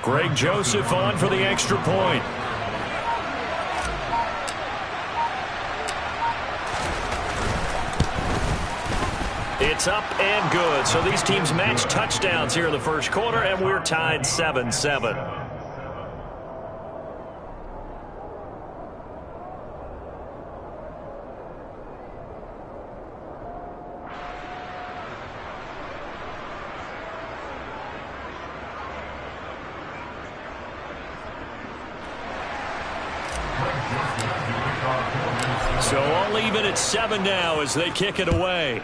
Greg Joseph on for the extra point. It's up and good. So these teams match touchdowns here in the first quarter, and we're tied 7-7. So all even at 7 now as they kick it away.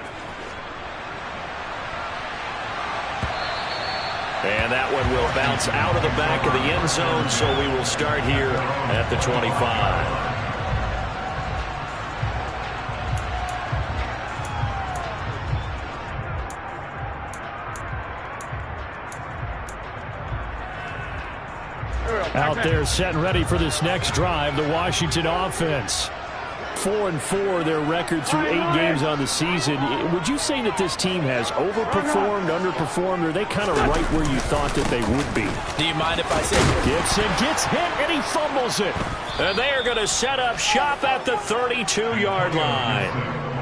And that one will bounce out of the back of the end zone, so we will start here at the 25. Out there set and ready for this next drive, the Washington offense. 4-4 their record through 8 games on the season. Would you say that this team has overperformed, underperformed, or are they kind of right where you thought that they would be? Do you mind if I say? Gibson gets hit and he fumbles it. And they are going to set up shop at the 32-yard line.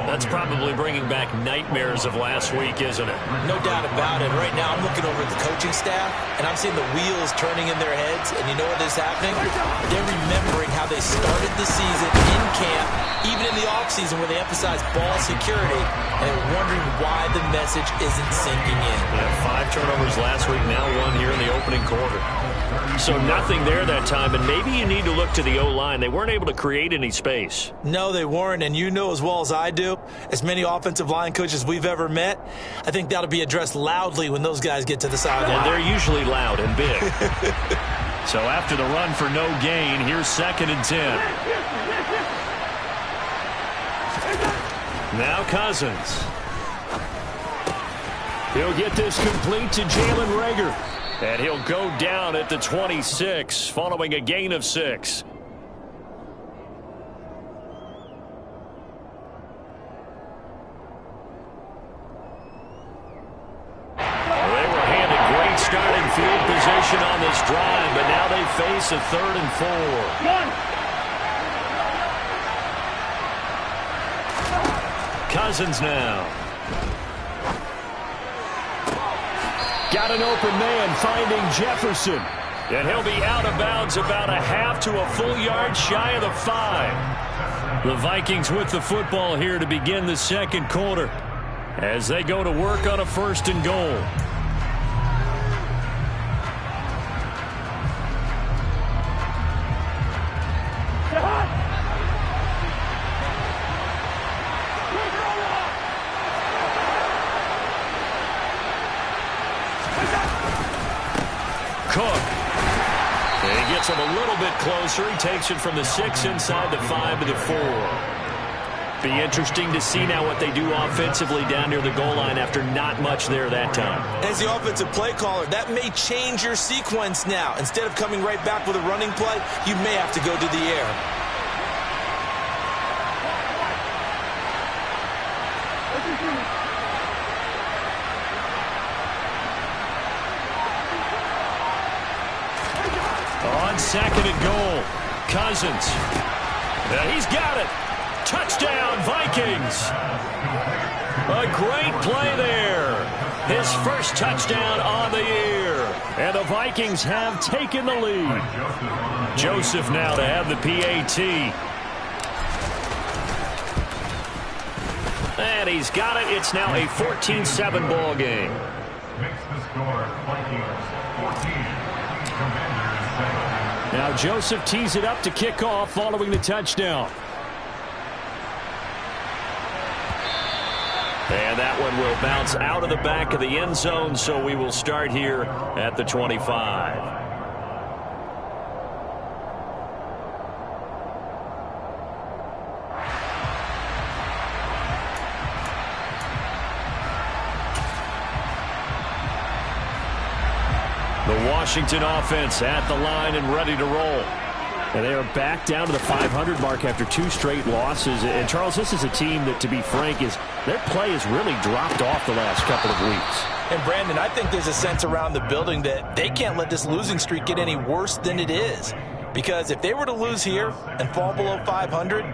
That's probably bringing back nightmares of last week, isn't it? No doubt about it. Right now I'm looking over at the coaching staff, and I'm seeing the wheels turning in their heads, and you know what is happening? They're remembering how they started the season in camp, even in the offseason where they emphasized ball security, and they're wondering why the message isn't sinking in. Yeah, 5 turnovers last week, now 1 here in the opening quarter. So nothing there that time, and maybe you need to look to the O-line. They weren't able to create any space. No, they weren't, and you know as well as I do, as many offensive line coaches we've ever met, I think that'll be addressed loudly when those guys get to the sideline. And they're usually loud and big. So after the run for no gain, here's 2nd and 10. Now Cousins. He'll get this complete to Jalen Reagor. And he'll go down at the 26 following a gain of 6. They were handed great starting field position on this drive, but now they face a 3rd and 4. Cousins now. Got an open man finding Jefferson. And he'll be out of bounds about a half to a full yard shy of the 5. The Vikings with the football here to begin the second quarter as they go to work on a 1st and goal. Cook. He gets him a little bit closer. He takes it from the 6 inside the 5 to the 4. Be interesting to see now what they do offensively down near the goal line after not much there that time. As the offensive play caller, that may change your sequence now. Instead of coming right back with a running play, you may have to go to the air. On 2nd and goal, Cousins. He's got it. Touchdown, Vikings. A great play there. His first touchdown on the year. And the Vikings have taken the lead. Joseph now to have the PAT. And he's got it. It's now a 14-7 ball game. Makes the score Vikings 14. Now Joseph tees it up to kick off following the touchdown. And that one will bounce out of the back of the end zone, so we will start here at the 25. The Washington offense at the line and ready to roll. And they are back down to the 500 mark after 2 straight losses. And, Charles, this is a team that, to be frank, their play has really dropped off the last couple of weeks. And Brandon, I think there's a sense around the building that they can't let this losing streak get any worse than it is. Because if they were to lose here and fall below 500,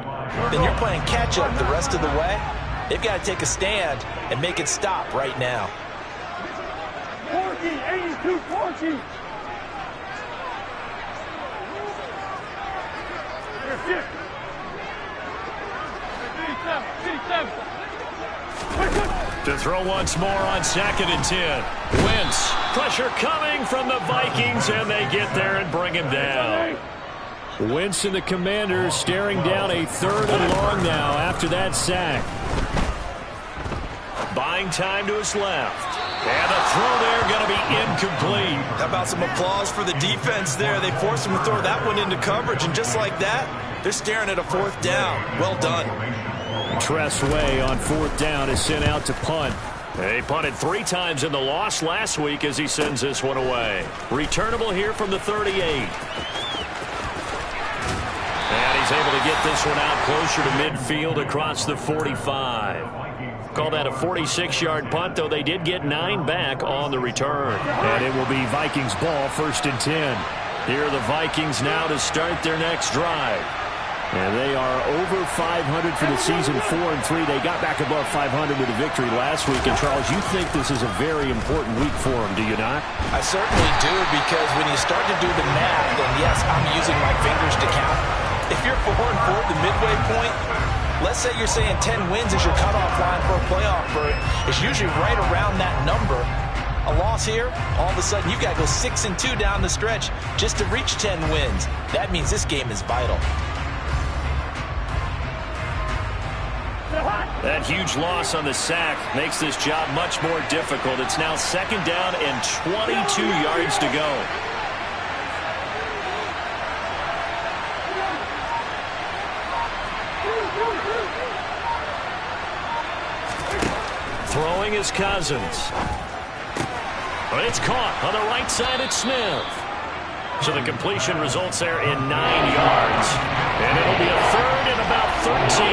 then you're playing catch-up the rest of the way. They've got to take a stand and make it stop right now. 82-14. To throw once more on 2nd and 10. Wentz. Pressure coming from the Vikings, and they get there and bring him down. Wentz and the Commanders staring down a 3rd and long now after that sack. Buying time to his left. And the throw there going to be incomplete. How about some applause for the defense there? They forced him to throw that one into coverage, and just like that, they're staring at a 4th down. Well done. Tress Way on 4th down is sent out to punt. He punted 3 times in the loss last week as he sends this one away. Returnable here from the 38. And he's able to get this one out closer to midfield across the 45. Call that a 46-yard punt, though they did get 9 back on the return. And it will be Vikings ball, 1st and 10. Here are the Vikings now to start their next drive. And they are over 500 for the season, 4-3. They got back above 500 with a victory last week. And, Charles, you think this is a very important week for them, do you not? I certainly do, because when you start to do the math, then, yes, I'm using my fingers to count. If you're 4-4 at the midway point, let's say you're saying 10 wins is your cutoff line for a playoff berth. It's usually right around that number. A loss here, all of a sudden you've got to go 6-2 down the stretch just to reach 10 wins. That means this game is vital. That huge loss on the sack makes this job much more difficult. It's now 2nd down and 22 yards to go. Throwing is Cousins. But it's caught on the right side at Smith. So the completion results there in 9 yards. And it'll be a 3rd and about 13.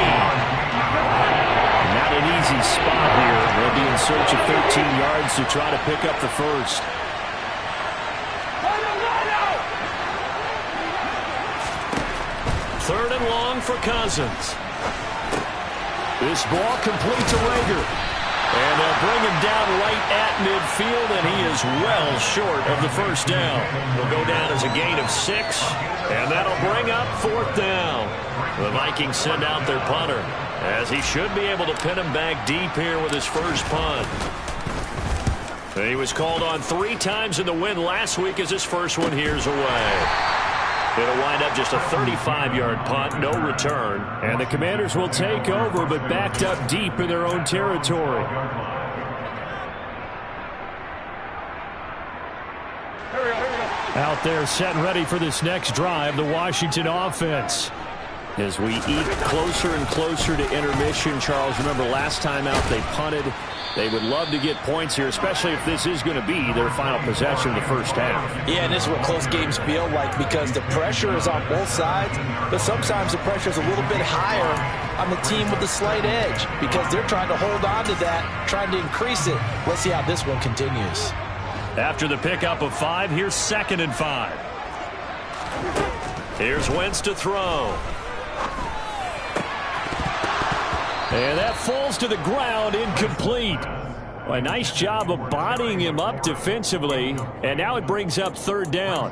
Not an easy spot here. They'll be in search of 13 yards to try to pick up the first. Third and long for Cousins. This ball complete to Rager. And they'll bring him down right at midfield, and he is well short of the first down. He'll go down as a gain of 6, and that'll bring up 4th down. The Vikings send out their punter, as he should be able to pin him back deep here with his first punt. He was called on 3 times in the win last week as his first one here's away. It'll wind up just a 35-yard punt, no return. And the Commanders will take over, but backed up deep in their own territory. Out there set and ready for this next drive, the Washington offense. As we eat closer and closer to intermission, Charles, remember last time out they punted. They would love to get points here, especially if this is going to be their final possession of the first half. Yeah, and this is what close games feel like, because the pressure is on both sides, but sometimes the pressure is a little bit higher on the team with the slight edge, because they're trying to hold on to that, trying to increase it. Let's see how this one continues. After the pickup of 5, here's 2nd and 5. Here's Wentz to throw. And that falls to the ground, incomplete. Well, a nice job of bodying him up defensively, and now it brings up 3rd down.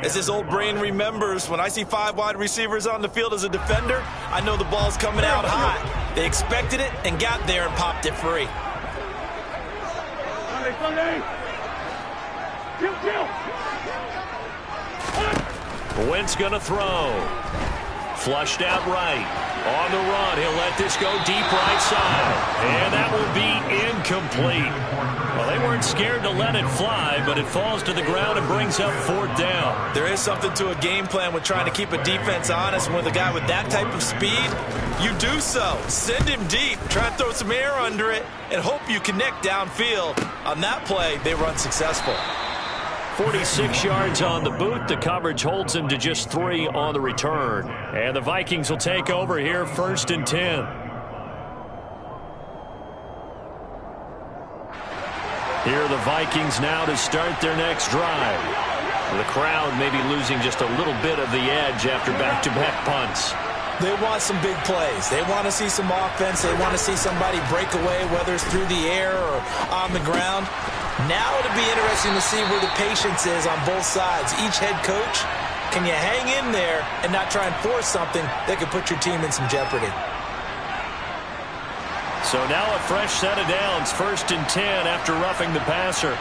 As his old brain remembers, when I see 5 wide receivers on the field as a defender, I know the ball's coming out hot. They expected it and got there and popped it free. Wentz gonna throw. Flushed out right. On the run, he'll let this go deep right side. And that will be incomplete. Well, they weren't scared to let it fly, but it falls to the ground and brings up 4th down. There is something to a game plan with trying to keep a defense honest. With a guy with that type of speed, you do so. Send him deep, try and throw some air under it, and hope you connect downfield. On that play, they were unsuccessful. 46 yards on the boot. The coverage holds him to just 3 on the return. And the Vikings will take over here, 1st and 10. Here are the Vikings now to start their next drive. The crowd maybe losing just a little bit of the edge after back-to-back punts. They want some big plays. They want to see some offense. They want to see somebody break away, whether it's through the air or on the ground. Now it'll be interesting to see where the patience is on both sides. Each head coach, can you hang in there and not try and force something that could put your team in some jeopardy? So now a fresh set of downs, 1st and 10 after roughing the passer.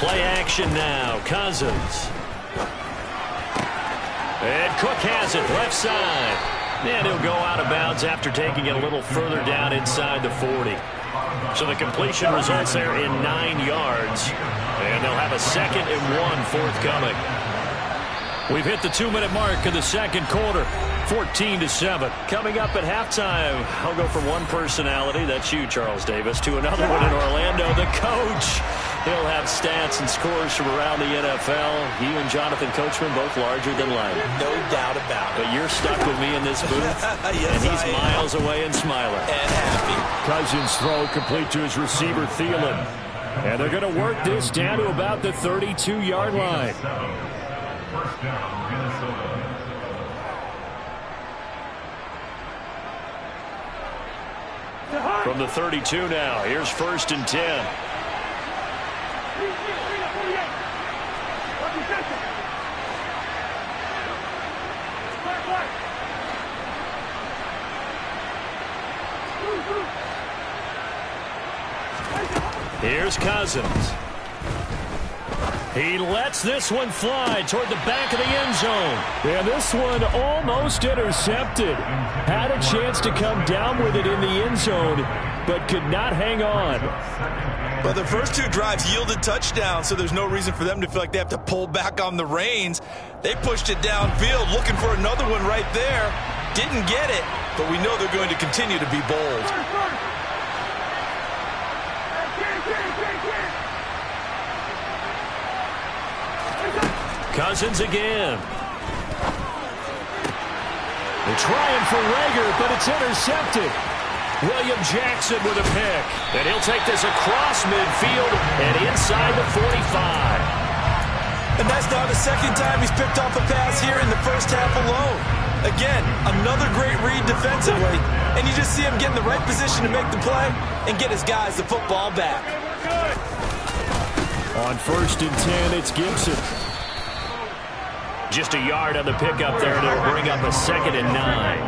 Play action now, Cousins. And Cook has it, left side. And he'll go out of bounds after taking it a little further down inside the 40. So the completion results there in 9 yards. And they'll have a 2nd and 1 forthcoming. We've hit the 2-minute mark of the second quarter. 14-7. Coming up at halftime, I'll go from one personality, that's you, Charles Davis, to another one in Orlando, the coach. He'll have stats and scores from around the NFL. You and Jonathan Coachman both larger than life. No doubt about it. But you're stuck with me in this booth. Yes, and he's miles away and smiling. And happy. Cousins throw complete to his receiver, Thielen. And they're going to work this down to about the 32-yard line. First down, Minnesota. From the 32 now, here's 1st and 10. Here's Cousins. He lets this one fly toward the back of the end zone. And this one almost intercepted. Had a chance to come down with it in the end zone, but could not hang on. But the first 2 drives yielded touchdowns, so there's no reason for them to feel like they have to pull back on the reins. They pushed it downfield, looking for another one right there. Didn't get it, but we know they're going to continue to be bold. Cousins again. They're trying for Reagor, but it's intercepted. William Jackson with a pick. And he'll take this across midfield and inside the 45. And that's now the 2nd time he's picked off a pass here in the first half alone. Again, another great read defensively. And you just see him get in the right position to make the play and get his guys the football back. On 1st and 10, it's Gibson. Just a yard on the pickup there to bring up a 2nd and 9.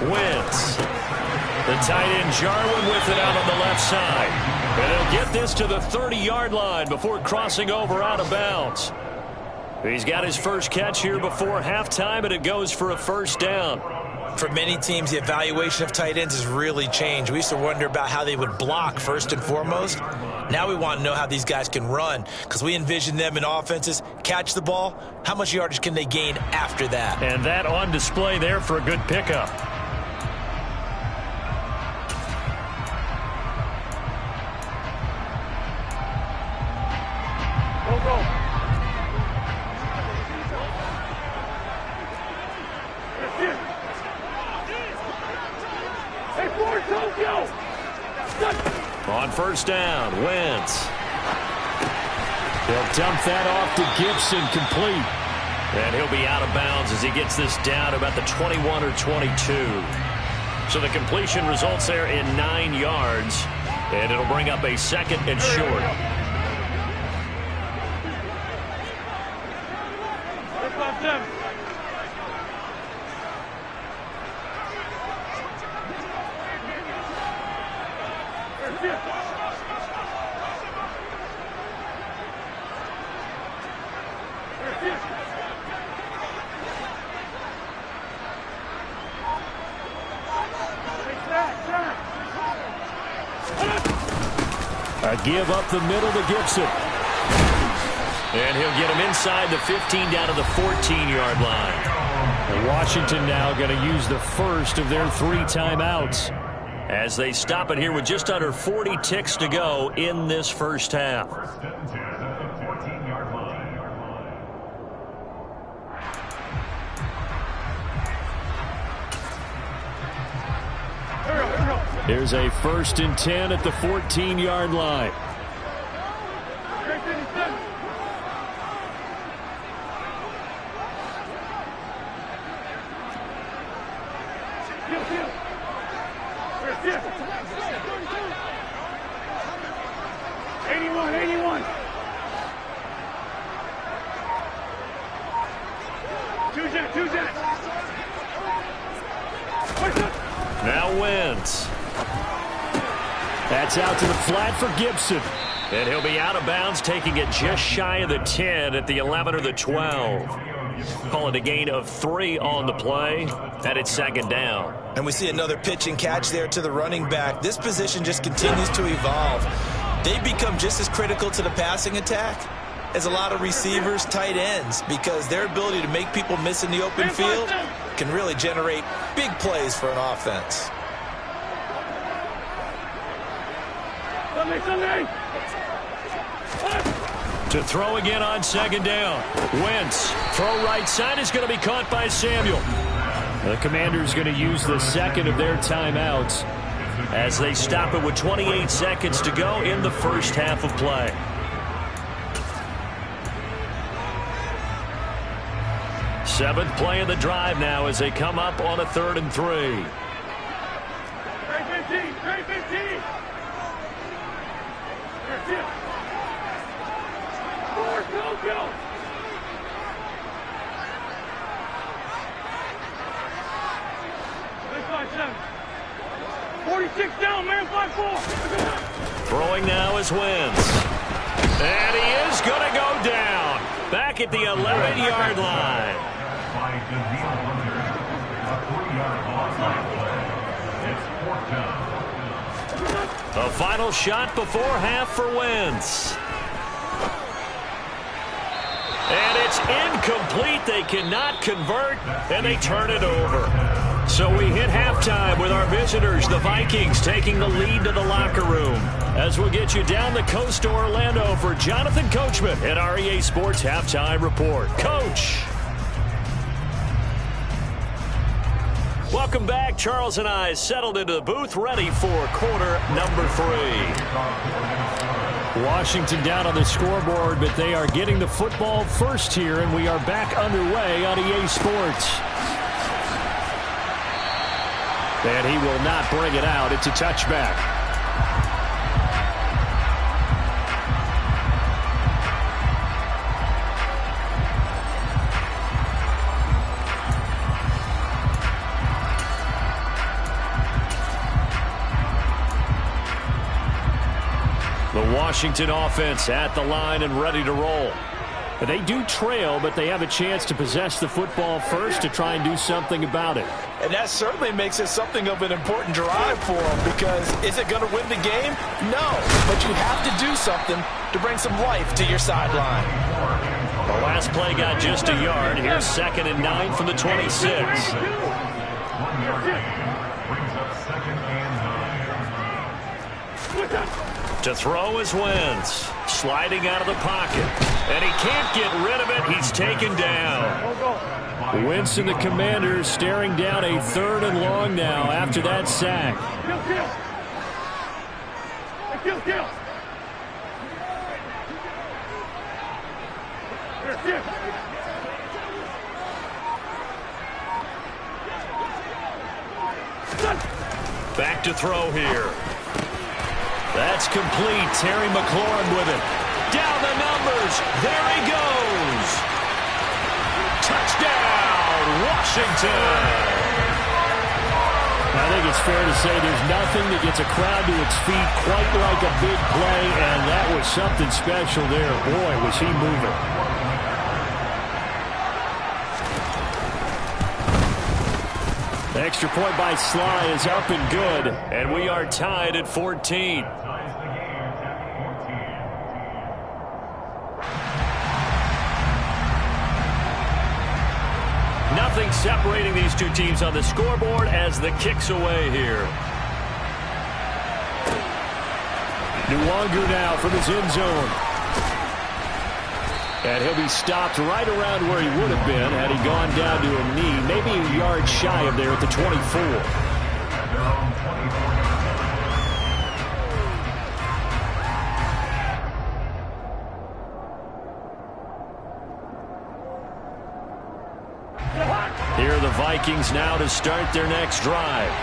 Wentz. The tight end Jarwin with it out on the left side. And he'll get this to the 30-yard line before crossing over out of bounds. He's got his first catch here before halftime, and it goes for a 1st down. For many teams, the evaluation of tight ends has really changed. We used to wonder about how they would block first and foremost. Now we want to know how these guys can run, because we envision them in offenses catch the ball. How much yardage can they gain after that? And that on display there for a good pickup. Go. On 1st down, Wentz. They'll dump that off to Gibson, complete. And he'll be out of bounds as he gets this down to about the 21 or 22. So the completion results there in 9 yards. And it'll bring up a 2nd and short. A give up the middle to Gibson. And he'll get him inside the 15 down to the 14-yard line. And Washington now going to use the first of their 3 timeouts. as they stop it here with just under 40 ticks to go in this first half. First and 10 at the 14-yard line. Here's a first and 10 at the 14-yard line. Now Wentz. That's out to the flat for Gibson. And he'll be out of bounds, taking it just shy of the 10 at the 11 or the 12. Call it a gain of 3 on the play, and it's second down. And we see another pitch and catch there to the running back. This position just continues to evolve. They become just as critical to the passing attack as a lot of receivers, tight ends, because their ability to make people miss in the open field can really generate big plays for an offense. To throw again on second down. Wentz, throw right side is going to be caught by Samuel. The Commanders going to use the second of their timeouts as they stop it with 28 seconds to go in the first half of play. Seventh play of the drive now as they come up on a 3rd and 3. Go. 46 down, man, 5-4. Throwing now is Wentz. And he is going to go down. Back at the 11-yard line. By Daniil Hunter, a 3-yard loss on play. It's 4th down. A final shot before half for Wentz. And it's incomplete. They cannot convert, and they turn it over. So we hit halftime with our visitors, the Vikings, taking the lead to the locker room. As we'll get you down the coast to Orlando for Jonathan Coachman at our EA Sports Halftime Report. Coach. Welcome back. Charles and I settled into the booth, ready for quarter number 3. Washington down on the scoreboard, but they are getting the football first here, and we are back underway on EA Sports. And he will not bring it out. It's a touchback. The Washington offense at the line and ready to roll. They do trail, but they have a chance to possess the football first to try and do something about it. And that certainly makes it something of an important drive for them, because is it going to win the game? No, but you have to do something to bring some life to your sideline. The last play got just a yard. Here's 2nd and 9 from the 26. 1 yard gain brings up 2nd and 9. To throw is Wentz, sliding out of the pocket, and he can't get rid of it. He's taken down. Wentz and the Commanders staring down a 3rd and long now after that sack. Back to throw here. That's complete. Terry McLaurin with it. Down the numbers. There he goes. Touchdown, Washington. I think it's fair to say there's nothing that gets a crowd to its feet quite like a big play, and that was something special there. Boy, was he moving. Extra point by Sly is up and good, and we are tied at 14. Nothing separating these two teams on the scoreboard as the kick's away here. Nwangu now from his end zone. And he'll be stopped right around where he would have been had he gone down to a knee, maybe a yard shy of there at the 24. Here are the Vikings now to start their next drive.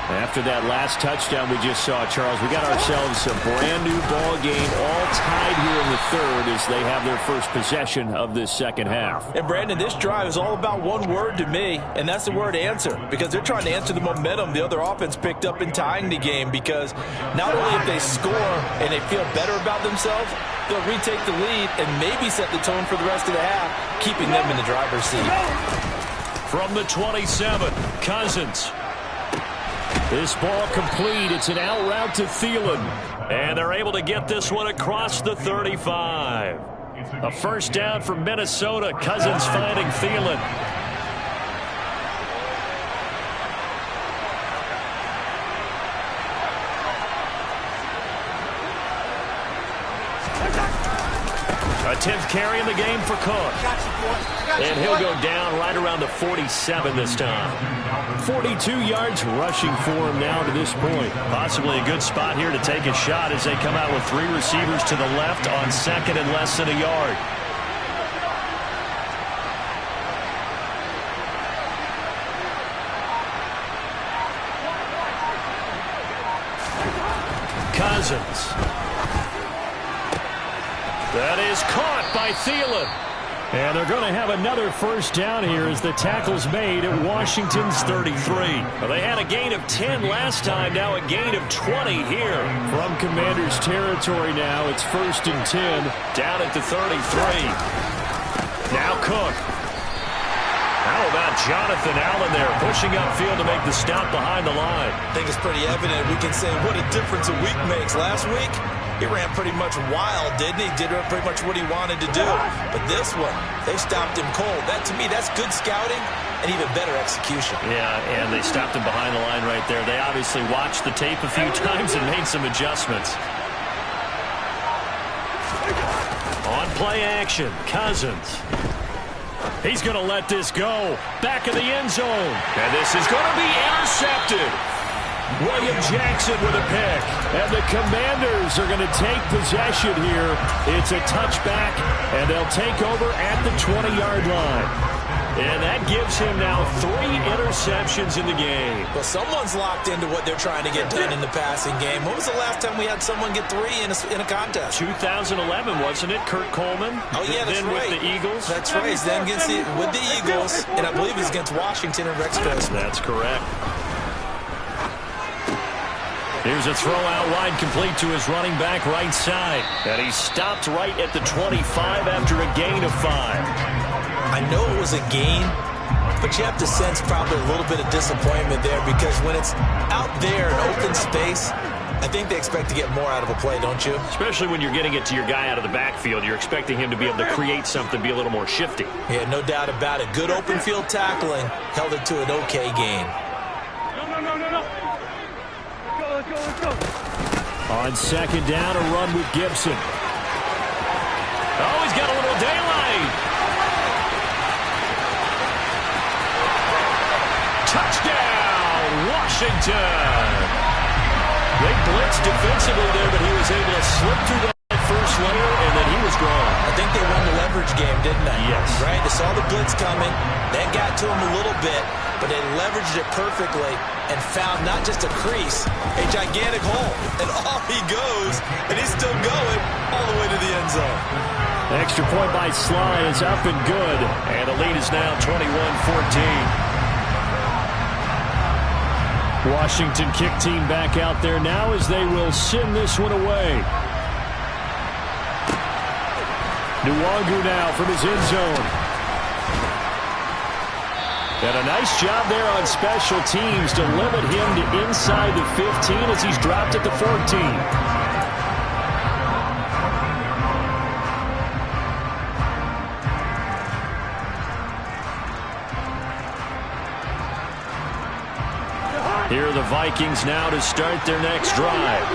After that last touchdown we just saw, Charles, we got ourselves a brand new ball game, all tied here in the third as they have their first possession of this second half. And Brandon, this drive is all about one word to me, and that's the word answer, because they're trying to answer the momentum the other offense picked up in tying the game, because not only if they score and they feel better about themselves, they'll retake the lead and maybe set the tone for the rest of the half, keeping them in the driver's seat. From the 27, Cousins. This ball complete. It's an out route to Thielen. And they're able to get this one across the 35. A first down for Minnesota. Cousins finding Thielen. A 10th carry in the game for Cook. And he'll go down right around the 47 this time. 42 yards rushing for him now to this point. Possibly a good spot here to take a shot as they come out with 3 receivers to the left on second and less than a yard. Cousins. That is caught by Thielen. And they're going to have another first down here as the tackle's made at Washington's 33. Well, they had a gain of 10 last time, now a gain of 20 here. From Commanders territory now, it's 1st and 10, down at the 33. Now Cook. How about Jonathan Allen there, pushing upfield to make the stop behind the line? I think it's pretty evident. We can say what a difference a week makes. Last week, he ran pretty much wild, didn't he? Did pretty much what he wanted to do. But this one, they stopped him cold. That, to me, that's good scouting and even better execution. Yeah, and they stopped him behind the line right there. They obviously watched the tape a few times and made some adjustments. On play action, Cousins. He's going to let this go. Back of the end zone. And this is going to be intercepted. William Jackson with a pick. And the Commanders are going to take possession here. It's a touchback, and they'll take over at the 20-yard line. And that gives him now 3 interceptions in the game. Well, someone's locked into what they're trying to get done in the passing game. When was the last time we had someone get 3 in a contest? 2011, wasn't it? Kurt Coleman? Oh, yeah, that's then right. With the Eagles? That's right. Then with the Eagles, and I believe it's against Washington and Rex Grossman. That's correct. Here's a throw out wide, complete to his running back right side. And he's stopped right at the 25 after a gain of 5. I know it was a gain, but you have to sense probably a little bit of disappointment there because when it's out there in open space, I think they expect to get more out of a play, don't you? Especially when you're getting it to your guy out of the backfield. You're expecting him to be able to create something, be a little more shifty. Yeah, no doubt about it. Good open field tackling held it to an okay gain. No. Let's go. On second down, a run with Gibson. Oh, he's got a little daylight. Touchdown, Washington. They blitzed defensively there, but he was able to slip through that first layer, and then he was gone. I think they won the leverage game, didn't they? Yes. Right? They saw the blitz coming. That got to him a little bit, but they leveraged it perfectly and found not just a crease, a gigantic hole. And off he goes, and he's still going all the way to the end zone. The extra point by Sly is up and good, and the lead is now 21-14. Washington kick team back out there now as they will send this one away. Nwangu now from his end zone. And a nice job there on special teams to limit him to inside the 15 as he's dropped at the 14. Here are the Vikings now to start their next drive.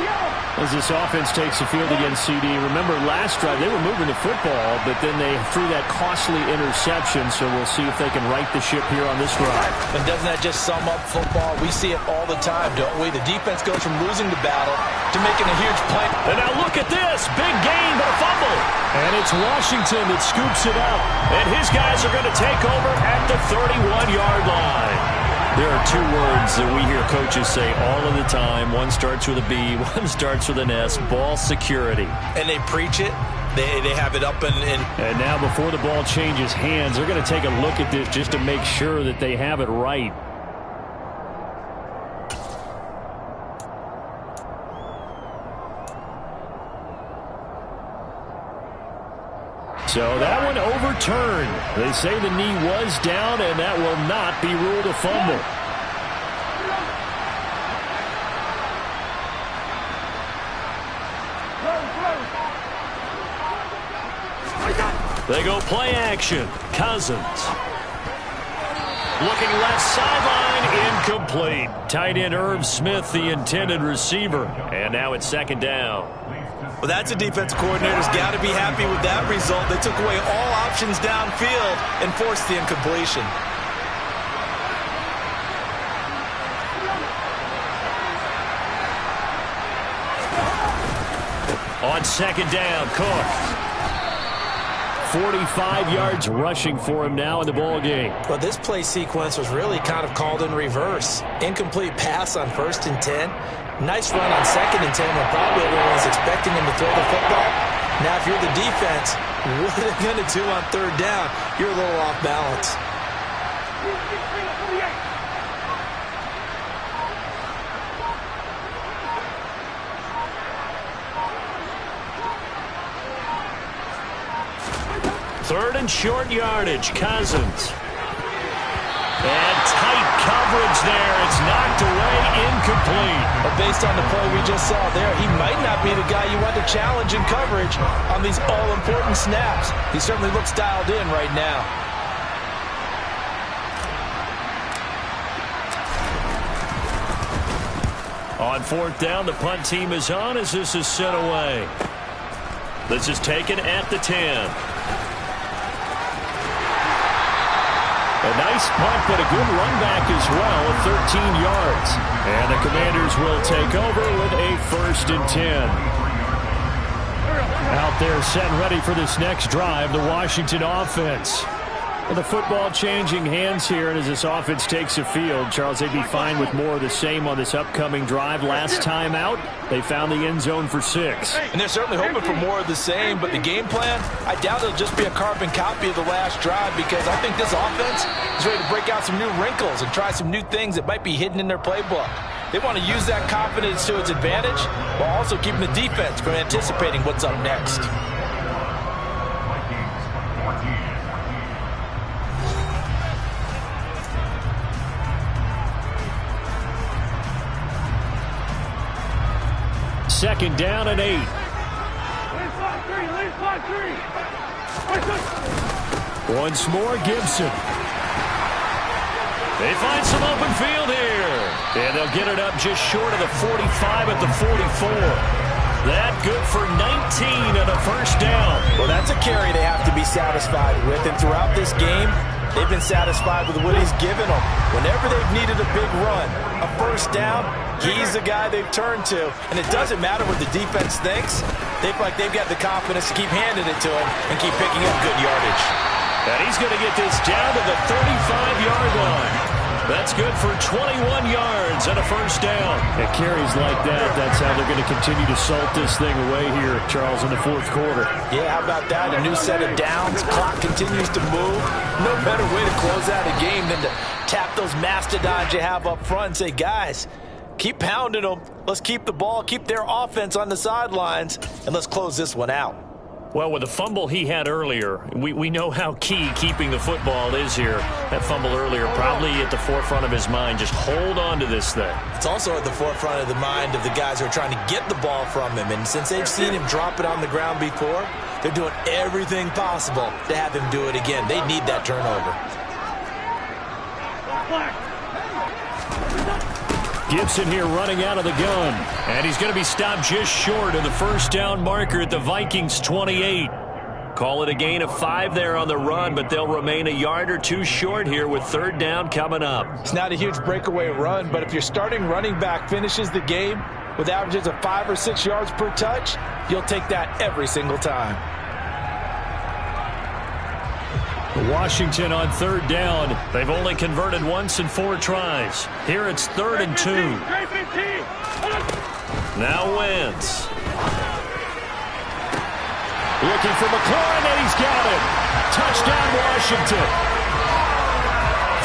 As this offense takes the field against CD. Remember, last drive, they were moving the football, but then they threw that costly interception, so we'll see if they can right the ship here on this drive. And doesn't that just sum up football? We see it all the time, don't we? The defense goes from losing the battle to making a huge play. And now look at this. Big gain, but a fumble. And it's Washington that scoops it up. And his guys are going to take over at the 31-yard line. There are two words that we hear coaches say all of the time. One starts with a B, one starts with an S, ball security. And they preach it. They have it up and now before the ball changes hands, they're going to take a look at this just to make sure that they have it right. So that one overturned. They say the knee was down, and that will not be ruled a fumble. They go play action. Cousins. Looking left sideline, incomplete. Tight end Irv Smith, the intended receiver. And now it's second down. Well, that's a defense coordinator's got to be happy with that result. They took away all options downfield and forced the incompletion. On second down, Cook. 45 yards rushing for him now in the ball game. Well, this play sequence was really kind of called in reverse. Incomplete pass on 1st and 10. Nice run on 2nd and 10 when probably everyone was expecting him to throw the football. Now, if you're the defense, what are they going to do on 3rd down? You're a little off balance. Third and short yardage, Cousins. And tight coverage there. It's knocked away, incomplete. But based on the play we just saw there, he might not be the guy you want to challenge in coverage on these all-important snaps. He certainly looks dialed in right now. On 4th down, the punt team is on as this is sent away. This is taken at the 10. A nice punt, but a good run back as well at 13 yards. And the Commanders will take over with a 1st and 10. Out there set and ready for this next drive, the Washington offense. Well, the football changing hands here, and as this offense takes the field, Charles, they'd be fine with more of the same on this upcoming drive. Last time out, they found the end zone for 6. And they're certainly hoping for more of the same, but the game plan, I doubt it'll just be a carbon copy of the last drive because I think this offense is ready to break out some new wrinkles and try some new things that might be hidden in their playbook. They want to use that confidence to its advantage while also keeping the defense from anticipating what's up next. Second down and 8. Once more, Gibson. They find some open field here. And they'll get it up just short of the 45 at the 44. That good for 19 and a 1st down. Well, that's a carry they have to be satisfied with. And throughout this game, they've been satisfied with what he's given them. Whenever they've needed a big run, a 1st down, he's the guy they've turned to. And it doesn't matter what the defense thinks. They feel like they've got the confidence to keep handing it to him and keep picking up good yardage. And he's going to get this down to the 35-yard line. That's good for 21 yards and a 1st down. It carries like that. That's how they're going to continue to salt this thing away here, Charles, in the 4th quarter. Yeah, how about that? A new set of downs. Clock continues to move. No better way to close out a game than to tap those mastodons you have up front and say, guys, keep pounding them. Let's keep the ball, keep their offense on the sidelines, and let's close this one out. Well, with the fumble he had earlier, we know how key keeping the football is here. That fumble earlier probably at the forefront of his mind. Just hold on to this thing. It's also at the forefront of the mind of the guys who are trying to get the ball from him. And since they've seen him drop it on the ground before, they're doing everything possible to have him do it again. They need that turnover. Gibson here running out of the gun. And he's going to be stopped just short of the first down marker at the Vikings 28. Call it a gain of 5 there on the run, but they'll remain a yard or two short here with third down coming up. It's not a huge breakaway run, but if your starting running back finishes the game with averages of 5 or 6 yards per touch, you'll take that every single time. Washington on third down. They've only converted once in 4 tries. Here it's 3rd and 2. Now Wentz. Looking for McLaurin, and he's got it. Touchdown, Washington.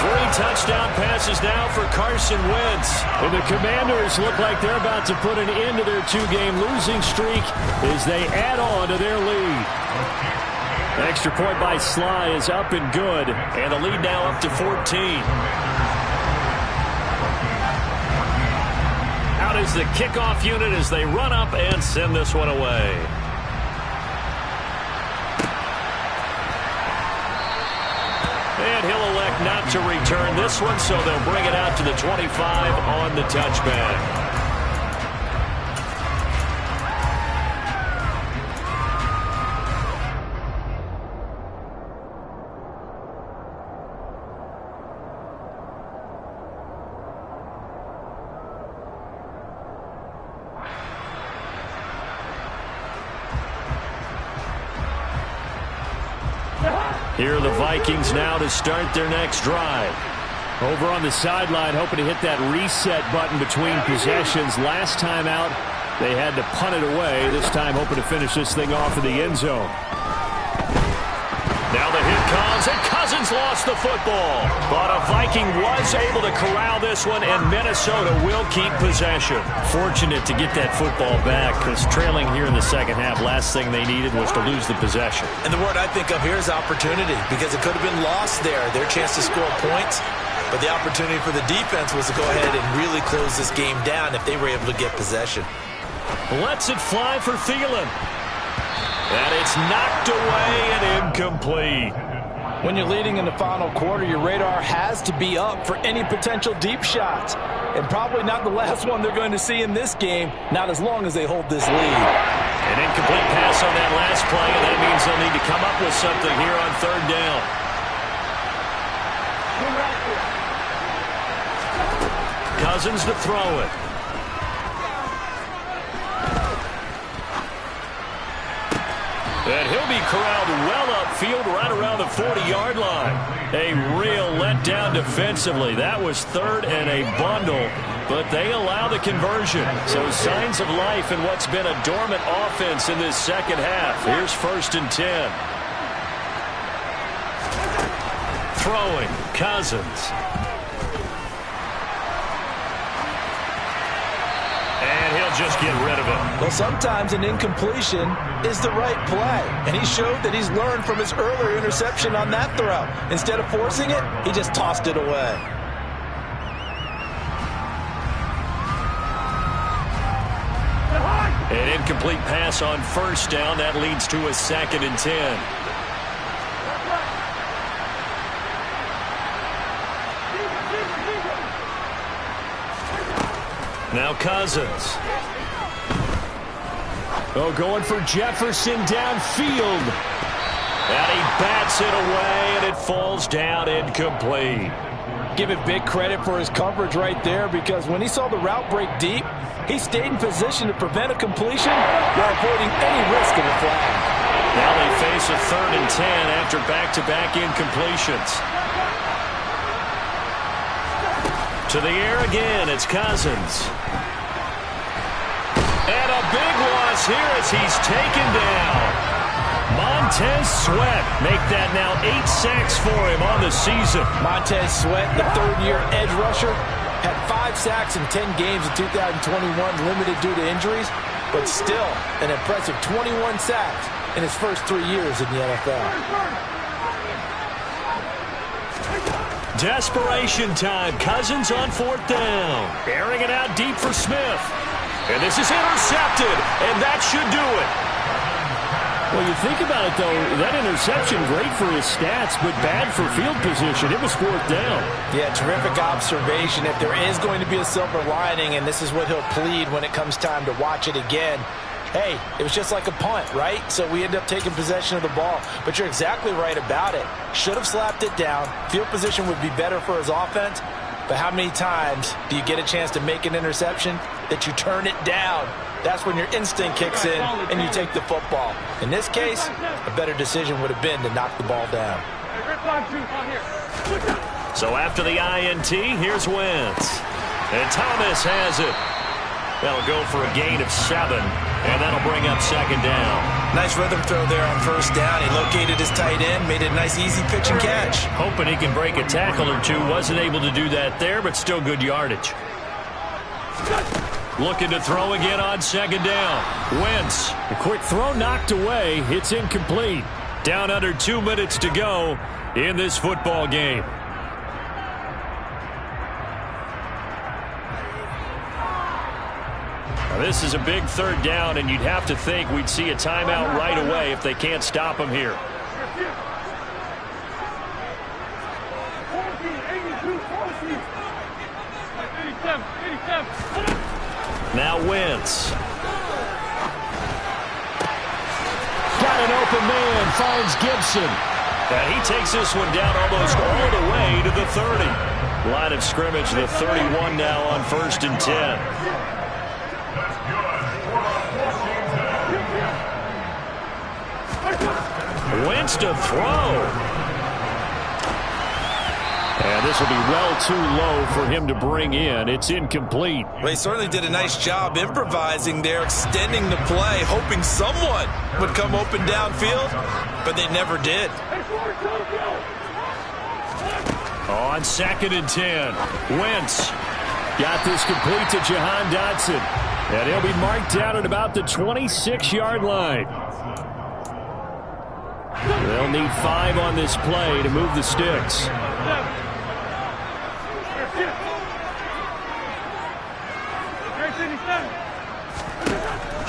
3 touchdown passes now for Carson Wentz. And the Commanders look like they're about to put an end to their 2-game losing streak as they add on to their lead. Extra point by Sly is up and good, and the lead now up to 14. Out is the kickoff unit as they run up and send this one away. And he'll elect not to return this one, so they'll bring it out to the 25 on the touchback. Here are the Vikings now to start their next drive. Over on the sideline, hoping to hit that reset button between possessions. Last time out, they had to punt it away. This time, hoping to finish this thing off in the end zone. Now the hit comes, and Cousins lost the football. But a Viking was able to corral this one, and Minnesota will keep possession. Fortunate to get that football back, because trailing here in the second half, last thing they needed was to lose the possession. And the word I think of here is opportunity, because it could have been lost there. Their chance to score points, but the opportunity for the defense was to go ahead and really close this game down if they were able to get possession. Lets it fly for Thielen. And it's knocked away and incomplete. When you're leading in the final quarter, your radar has to be up for any potential deep shots. And probably not the last one they're going to see in this game, not as long as they hold this lead. An incomplete pass on that last play, and that means they'll need to come up with something here on third down. Cousins to throw it. And he'll be corralled well upfield right around the 40-yard line. A real letdown defensively. That was third and a bundle, but they allow the conversion. So signs of life in what's been a dormant offense in this second half. Here's 1st and 10. Throwing, Cousins. And he'll just get rid of it. Well, sometimes an incompletion is the right play. And he showed that he's learned from his earlier interception on that throw. Instead of forcing it, he just tossed it away. An incomplete pass on first down. That leads to a 2nd and 10. Now Cousins. Oh, going for Jefferson downfield. And he bats it away, and it falls down incomplete. Give it big credit for his coverage right there, because when he saw the route break deep, he stayed in position to prevent a completion while avoiding any risk of a flag. Now they face a 3rd and 10 after back-to-back incompletions. To the air again, it's Cousins. And a big loss here as he's taken down. Montez Sweat make that now 8 sacks for him on the season. Montez Sweat, the third-year edge rusher, had 5 sacks in 10 games in 2021, limited due to injuries, but still an impressive 21 sacks in his first 3 years in the NFL. Desperation time. Cousins on 4th down. Airing it out deep for Smith. And this is intercepted, and that should do it. Well, you think about it, though, that interception, great for his stats, but bad for field position. It was 4th down. Yeah, terrific observation. If there is going to be a silver lining, and this is what he'll plead when it comes time to watch it again, hey, it was just like a punt, right? So we end up taking possession of the ball. But you're exactly right about it. Should have slapped it down. Field position would be better for his offense. But how many times do you get a chance to make an interception that you turn it down? That's when your instinct kicks in and you take the football. In this case, a better decision would have been to knock the ball down. So after the INT, here's Wentz. And Thomas has it. That'll go for a gain of 7, and that'll bring up 2nd down. Nice rhythm throw there on 1st down. He located his tight end, made it a nice, easy pitch and catch. Hoping he can break a tackle or two. Wasn't able to do that there, but still good yardage. Looking to throw again on 2nd down. Wentz. A quick throw knocked away. It's incomplete. Down under 2 minutes to go in this football game. Now, this is a big 3rd down, and you'd have to think we'd see a timeout right away if they can't stop him here. Now Wentz. Got an open man, finds Gibson. And he takes this one down almost all the way to the 30. Line of scrimmage, the 31 now on 1st and 10. Wentz to throw. And this will be well too low for him to bring in. It's incomplete. Well, he certainly did a nice job improvising there, extending the play, hoping someone would come open downfield, but they never did. On 2nd and 10, Wentz got this complete to Jahan Dotson. And he'll be marked down at about the 26-yard line. They'll need 5 on this play to move the sticks.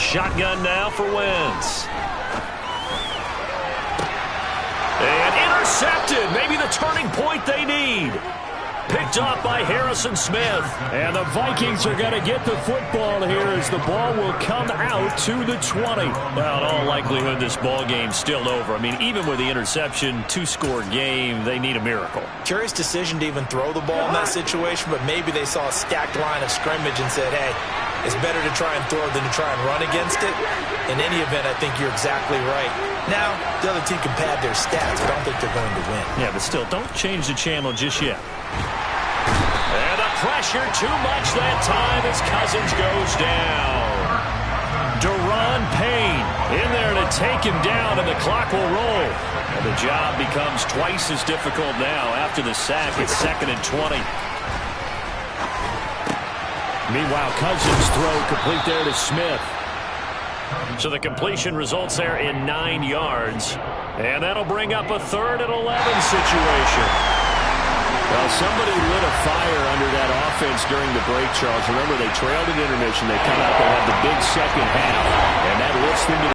Shotgun now for Wentz. And intercepted. Maybe the turning point they need. Picked off by Harrison Smith. And the Vikings are going to get the football here as the ball will come out to the 20. Well, in all likelihood, this ball game's still over. I mean, even with the interception, 2-score game, they need a miracle. Curious decision to even throw the ball in that situation, but maybe they saw a stacked line of scrimmage and said, hey, it's better to try and throw than to try and run against it. In any event, I think you're exactly right. Now, the other team can pad their stats, but I don't think they're going to win. Yeah, but still, don't change the channel just yet. And the pressure too much that time as Cousins goes down. Daron Payne in there to take him down, and the clock will roll. And the job becomes twice as difficult now after the sack. It's 2nd and 20. Meanwhile, Cousins throw complete there to Smith. So the completion results there in 9 yards. And that'll bring up a 3rd and 11 situation. Well, somebody lit a fire under that offense during the break, Charles. Remember, they trailed at intermission. They come out, they have the big second half, and that lifts them to